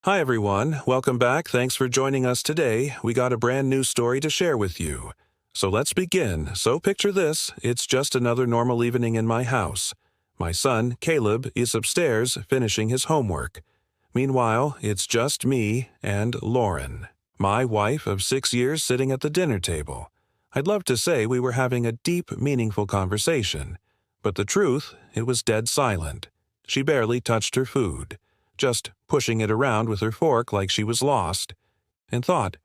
Hi everyone, welcome back. Thanks for joining us today. We got a brand new story to share with you. So let's begin. So picture this, it's just another normal evening in my house. My son, Caleb, is upstairs finishing his homework. Meanwhile, it's just me and Lauren, my wife of 6 years, sitting at the dinner table. I'd love to say we were having a deep, meaningful conversation. But the truth, it was dead silent. She barely touched her food, just pushing it around with her fork like she was lost. And thought,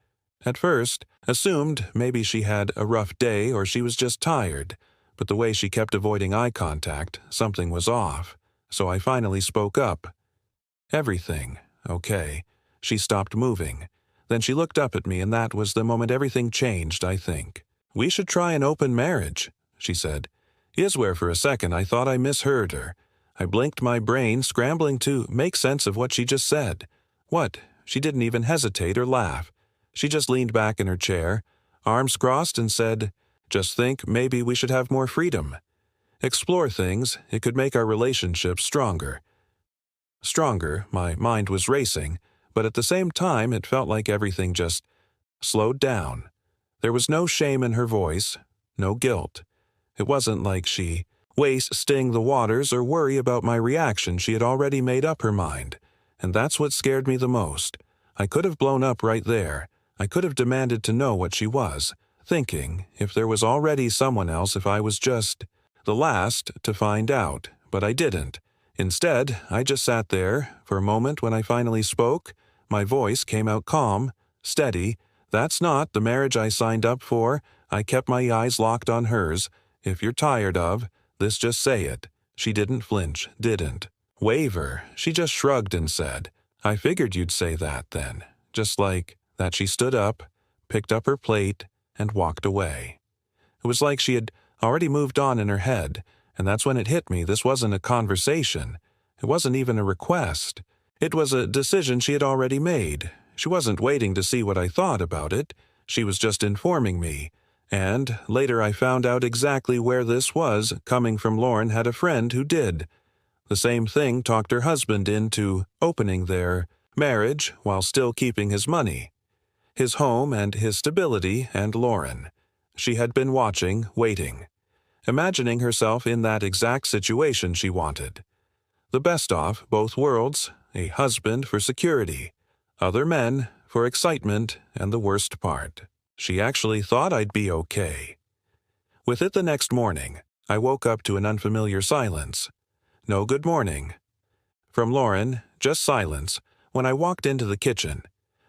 at first, assumed maybe she had a rough day or she was just tired, but the way she kept avoiding eye contact, something was off. So I finally spoke up. Everything, okay. She stopped moving. Then she looked up at me, and that was the moment everything changed, I think. We should try an open marriage, she said. Where for a second I thought I misheard her. I blinked my brain, scrambling to make sense of what she just said. What? She didn't even hesitate or laugh. She just leaned back in her chair, arms crossed, and said, "Just think, maybe we should have more freedom. Explore things, it could make our relationship stronger." Stronger, my mind was racing, but at the same time it felt like everything just slowed down. There was no shame in her voice, no guilt. It wasn't like she wasting the waters or worry about my reaction. She had already made up her mind, and that's what scared me the most. I could have blown up right there. I could have demanded to know what she was, thinking if there was already someone else, if I was just the last to find out, but I didn't. Instead, I just sat there. For a moment, when I finally spoke, my voice came out calm, steady. "That's not the marriage I signed up for." I kept my eyes locked on hers. "If you're tired of this, just say it." She didn't flinch, didn't waver. She just shrugged and said, "I figured you'd say that then." Just like that, she stood up, picked up her plate, and walked away. It was like she had already moved on in her head, and that's when it hit me. This wasn't a conversation. It wasn't even a request. It was a decision she had already made. She wasn't waiting to see what I thought about it. She was just informing me. And later I found out exactly where this was coming from. Lauren had a friend who did the same thing, talked her husband into opening their marriage while still keeping his money, his home, and his stability. And Lauren, she had been watching, waiting, imagining herself in that exact situation she wanted. The best of both worlds, a husband for security, other men for excitement, and the worst part, she actually thought I'd be okay. With it the next morning, I woke up to an unfamiliar silence. No good morning from Lauren, just silence. When I walked into the kitchen,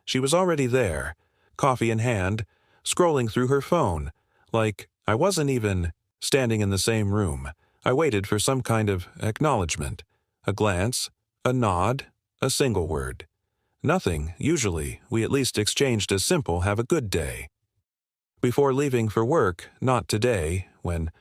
she was already there, coffee in hand, scrolling through her phone, like I wasn't even standing in the same room. I waited for some kind of acknowledgement, a glance, a nod, a single word. Nothing. Usually, we at least exchanged a simple "have a good day" before leaving for work. Not today. When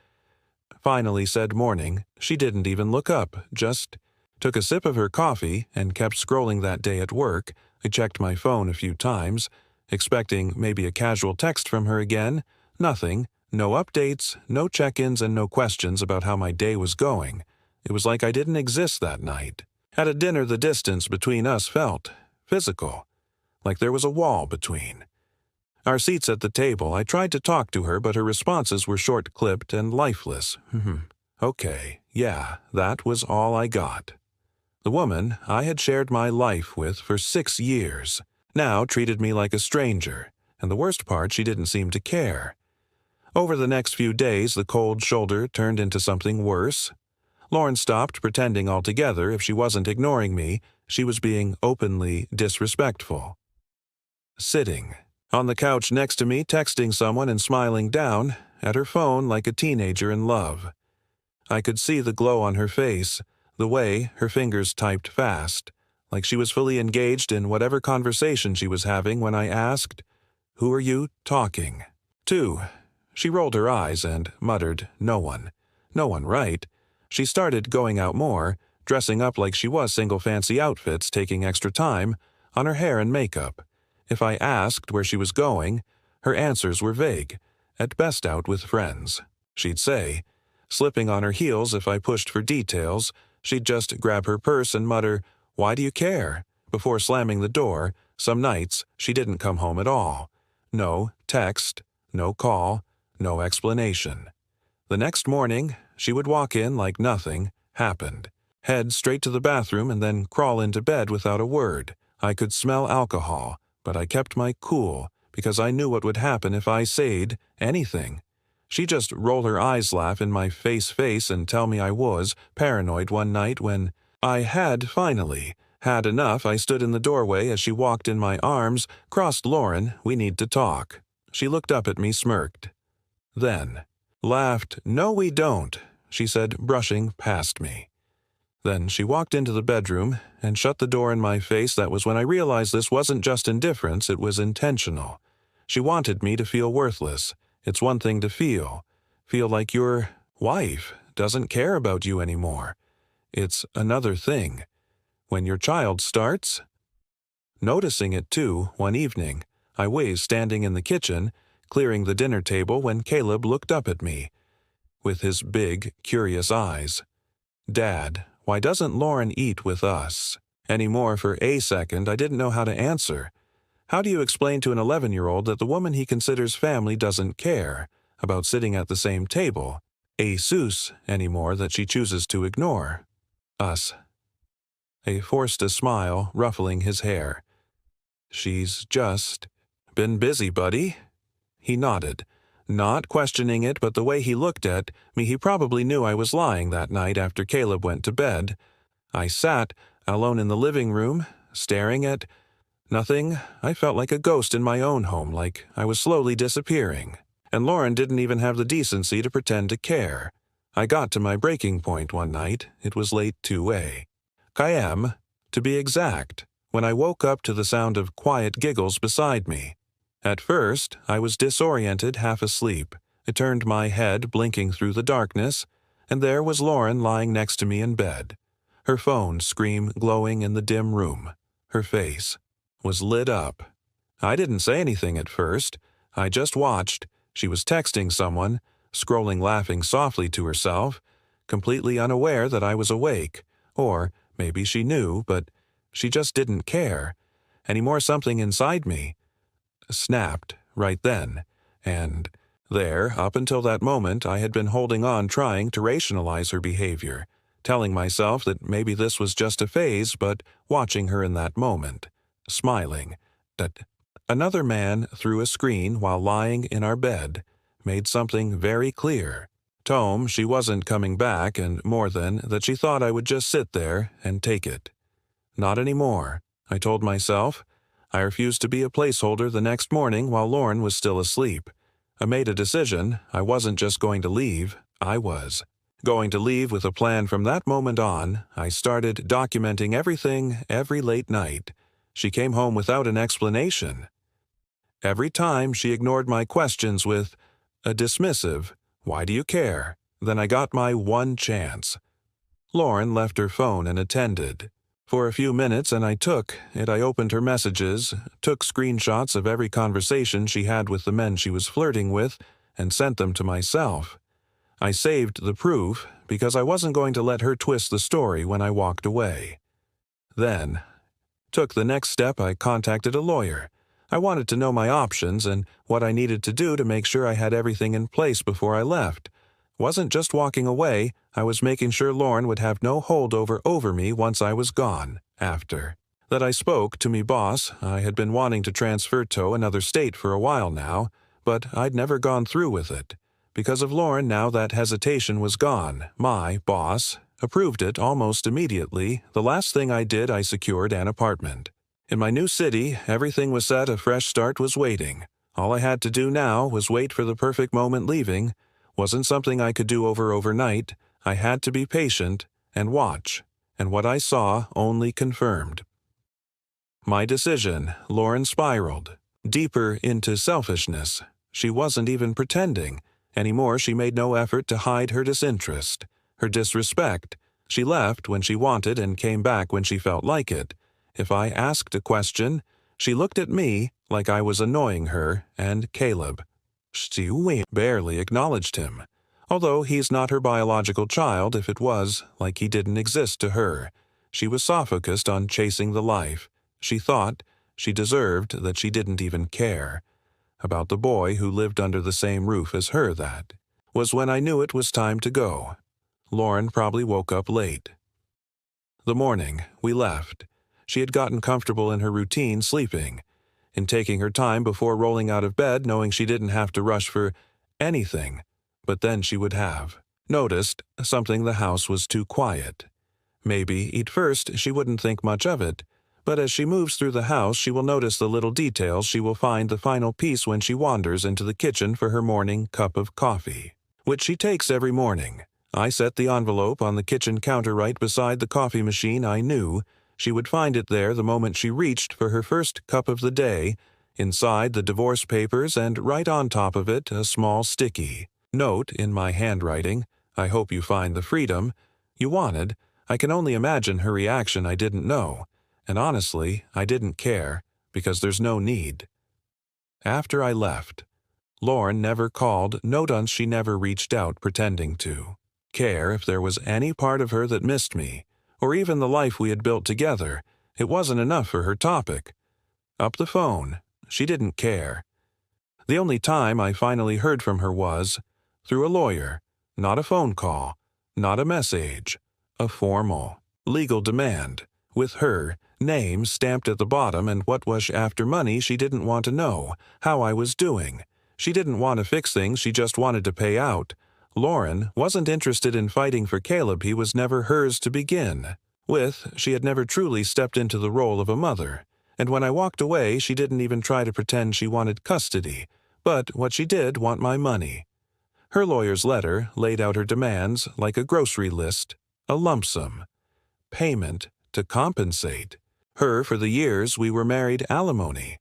finally said morning, she didn't even look up, just took a sip of her coffee and kept scrolling. That day at work, I checked my phone a few times, expecting maybe a casual text from her again. Nothing. No updates, no check-ins, and no questions about how my day was going. It was like I didn't exist that night. At a dinner, the distance between us felt physical, like there was a wall between our seats at the table. I tried to talk to her, but her responses were short-clipped and lifeless. Okay, yeah, that was all I got. The woman I had shared my life with for 6 years now treated me like a stranger, and the worst part, she didn't seem to care. Over the next few days, the cold shoulder turned into something worse. Lauren stopped pretending altogether. If she wasn't ignoring me, she was being openly disrespectful. Sitting on the couch next to me, texting someone and smiling down at her phone like a teenager in love. I could see the glow on her face, the way her fingers typed fast, like she was fully engaged in whatever conversation she was having. When I asked, "Who are you talking to?" she rolled her eyes and muttered, "No one." No one, right? She started going out more, dressing up like she was, single fancy outfits, taking extra time on her hair and makeup. If I asked where she was going, her answers were vague. At best out with friends, she'd say. Slipping on her heels if I pushed for details, she'd just grab her purse and mutter, "Why do you care?" Before slamming the door, some nights she didn't come home at all. No text, no call, no explanation. The next morning, she would walk in like nothing happened, head straight to the bathroom and then crawl into bed without a word. I could smell alcohol, but I kept my cool because I knew what would happen if I said anything. She'd just roll her eyes, laugh in my face and tell me I was paranoid one night when I had finally had enough. I stood in the doorway as she walked in my arms, crossed Lauren, we need to talk. She looked up at me, smirked. Then laughed, no we don't, she said, brushing past me. Then she walked into the bedroom and shut the door in my face. That was when I realized this wasn't just indifference, it was intentional. She wanted me to feel worthless. It's one thing to feel like your wife doesn't care about you anymore. It's another thing when your child starts. Noticing it too, one evening, I was standing in the kitchen, clearing the dinner table when Caleb looked up at me with his big, curious eyes. Dad, why doesn't Lauren eat with us anymore? For a second, I didn't know how to answer. How do you explain to an 11-year-old that the woman he considers family doesn't care about sitting at the same table, anymore, that she chooses to ignore us? I forced a smile, ruffling his hair. She's just been busy, buddy. He nodded, not questioning it, but the way he looked at me, he probably knew I was lying that night after Caleb went to bed. I sat alone in the living room, staring at nothing. I felt like a ghost in my own home, like I was slowly disappearing. And Lauren didn't even have the decency to pretend to care. I got to my breaking point one night. It was late 2 a.m., to be exact, when I woke up to the sound of quiet giggles beside me. At first, I was disoriented, half asleep. I turned my head, blinking through the darkness, and there was Lauren lying next to me in bed, her phone screen glowing in the dim room. Her face was lit up. I didn't say anything at first. I just watched. She was texting someone, scrolling, laughing softly to herself, completely unaware that I was awake. Or maybe she knew, but she just didn't care anymore. Something inside me snapped right then and there. Up until that moment, I had been holding on, trying to rationalize her behavior, telling myself that maybe this was just a phase, but watching her in that moment, smiling, that another man through a screen while lying in our bed, made something very clear. Tome, she wasn't coming back, and more than that, she thought I would just sit there and take it. Not anymore, I told myself. I refused to be a placeholder the next morning while Lauren was still asleep. I made a decision. I wasn't just going to leave, I was going to leave with a plan. From that moment on, I started documenting everything. Every late night, she came home without an explanation. Every time she ignored my questions with a dismissive, "Why do you care?" Then I got my one chance. Lauren left her phone and attended for a few minutes, and I took it. I opened her messages, took screenshots of every conversation she had with the men she was flirting with, and sent them to myself. I saved the proof because I wasn't going to let her twist the story when I walked away. Then, took the next step. I contacted a lawyer. I wanted to know my options and what I needed to do to make sure I had everything in place before I left. Wasn't just walking away, I was making sure Lauren would have no holdover over me once I was gone. After that, I spoke to me boss. I had been wanting to transfer to another state for a while now, but I'd never gone through with it. Because of Lauren, now that hesitation was gone. My boss approved it almost immediately. The last thing I did, I secured an apartment. In my new city, everything was set. A fresh start was waiting. All I had to do now was wait for the perfect moment. Leaving wasn't something I could do overnight. I had to be patient and watch, and what I saw only confirmed my decision. Lauren spiraled deeper into selfishness. She wasn't even pretending anymore. She made no effort to hide her disinterest, her disrespect. She left when she wanted and came back when she felt like it. If I asked a question, she looked at me like I was annoying her and Caleb. She barely acknowledged him, although he's not her biological child. If it was, like he didn't exist to her. She was so focused on chasing the life She thought she deserved that she didn't even care about the boy who lived under the same roof as her. That was when I knew it was time to go. Lauren probably woke up late. The morning we left, she had gotten comfortable in her routine sleeping, in taking her time before rolling out of bed, knowing she didn't have to rush for anything. But then she would have noticed something: the house was too quiet. Maybe at first she wouldn't think much of it, but as she moves through the house she will notice the little details. She will find the final piece when she wanders into the kitchen for her morning cup of coffee, which she takes every morning. I set the envelope on the kitchen counter right beside the coffee machine. I knew she would find it there the moment she reached for her first cup of the day. Inside, the divorce papers, and right on top of it, a small sticky note in my handwriting: "I hope you find the freedom you wanted." I can only imagine her reaction. I didn't know, and honestly, I didn't care, because there's no need. After I left, Lauren never called, she never reached out pretending to care if there was any part of her that missed me, or even the life we had built together. It wasn't enough for her topic. Up the phone, she didn't care. The only time I finally heard from her was through a lawyer. Not a phone call, not a message. A formal, legal demand, with her name stamped at the bottom. And what was after money? She didn't want to know how I was doing. She didn't want to fix things, she just wanted to pay out. Lauren wasn't interested in fighting for Caleb. He was never hers to begin with. She had never truly stepped into the role of a mother. And when I walked away, she didn't even try to pretend she wanted custody. But what she did want my money. Her lawyer's letter laid out her demands like a grocery list: a lump sum payment to compensate her for the years we were married, alimony,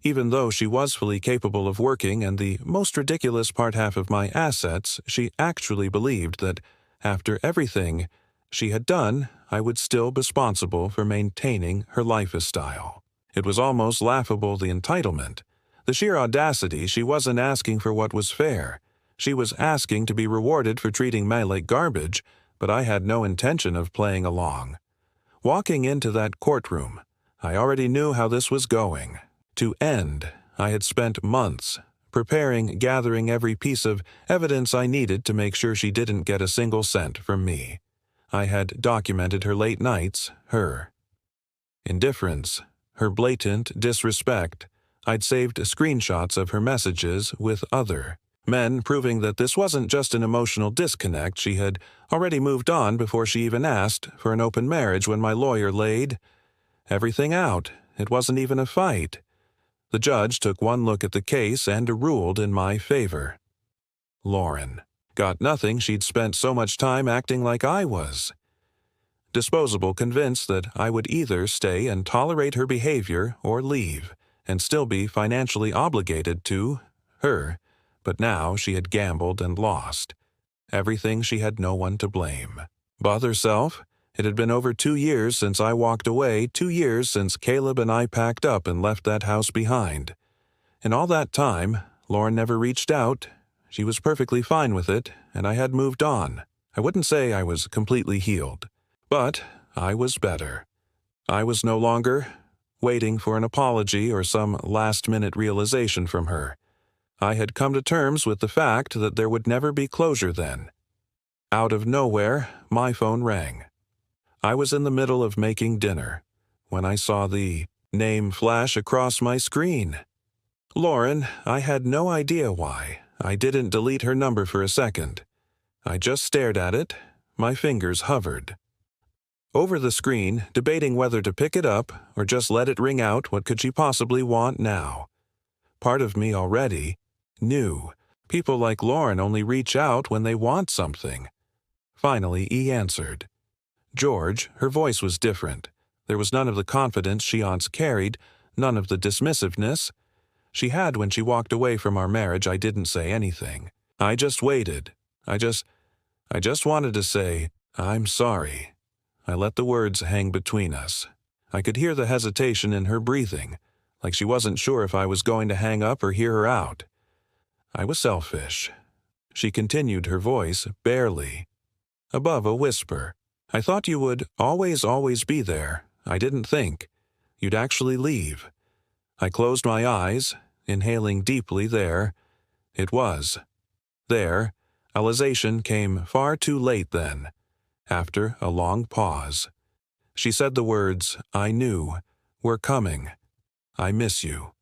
even though she was fully capable of working, and the most ridiculous part, half of my assets. She actually believed that after everything she had done, I would still be responsible for maintaining her lifestyle. It was almost laughable, the entitlement, the sheer audacity. She wasn't asking for what was fair. She was asking to be rewarded for treating me like garbage. But I had no intention of playing along. Walking into that courtroom, I already knew how this was going to end. I had spent months preparing, gathering every piece of evidence I needed to make sure she didn't get a single cent from me. I had documented her late nights, her indifference, her blatant disrespect. I'd saved screenshots of her messages with other men, proving that this wasn't just an emotional disconnect. She had already moved on before she even asked for an open marriage. When my lawyer laid everything out, it wasn't even a fight. The judge took one look at the case and ruled in my favor. Lauren got nothing. She'd spent so much time acting like I was disposable, convinced that I would either stay and tolerate her behavior or leave and still be financially obligated to her. But now she had gambled and lost everything. She had no one to blame but herself. It had been over 2 years since I walked away, 2 years since Caleb and I packed up and left that house behind. In all that time, Lauren never reached out. She was perfectly fine with it, and I had moved on. I wouldn't say I was completely healed, but I was better. I was no longer waiting for an apology or some last-minute realization from her. I had come to terms with the fact that there would never be closure then. Out of nowhere, my phone rang. I was in the middle of making dinner when I saw the name flash across my screen. Lauren. I had no idea why. I didn't delete her number for a second. I just stared at it. My fingers hovered over the screen, debating whether to pick it up or just let it ring out. What could she possibly want now? Part of me already knew people like Lauren only reach out when they want something. Finally, he answered. George. Her voice was different. There was none of the confidence she once carried, none of the dismissiveness she had when she walked away from our marriage. I didn't say anything. I just waited. I just wanted to say, "I'm sorry." I let the words hang between us. I could hear the hesitation in her breathing, like she wasn't sure if I was going to hang up or hear her out. I was selfish. She continued, her voice barely above a whisper. I thought you would always be there. I didn't think you'd actually leave. I closed my eyes, inhaling deeply there. It was. There, realization came far too late then, after a long pause. She said the words, I knew, were coming. I miss you.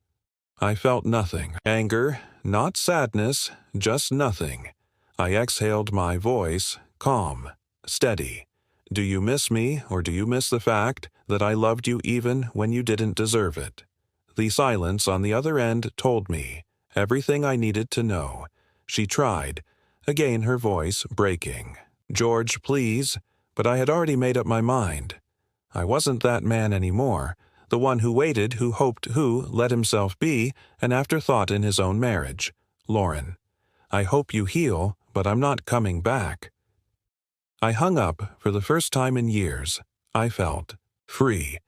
I felt nothing. Anger, not sadness, just nothing. I exhaled my voice, calm, steady. Do you miss me, or do you miss the fact that I loved you even when you didn't deserve it? The silence on the other end told me everything I needed to know. She tried, again her voice breaking. George, please, but I had already made up my mind. I wasn't that man anymore, the one who waited, who hoped, who let himself be an afterthought in his own marriage. Lauren, I hope you heal, but I'm not coming back. I hung up for the first time in years. I felt free.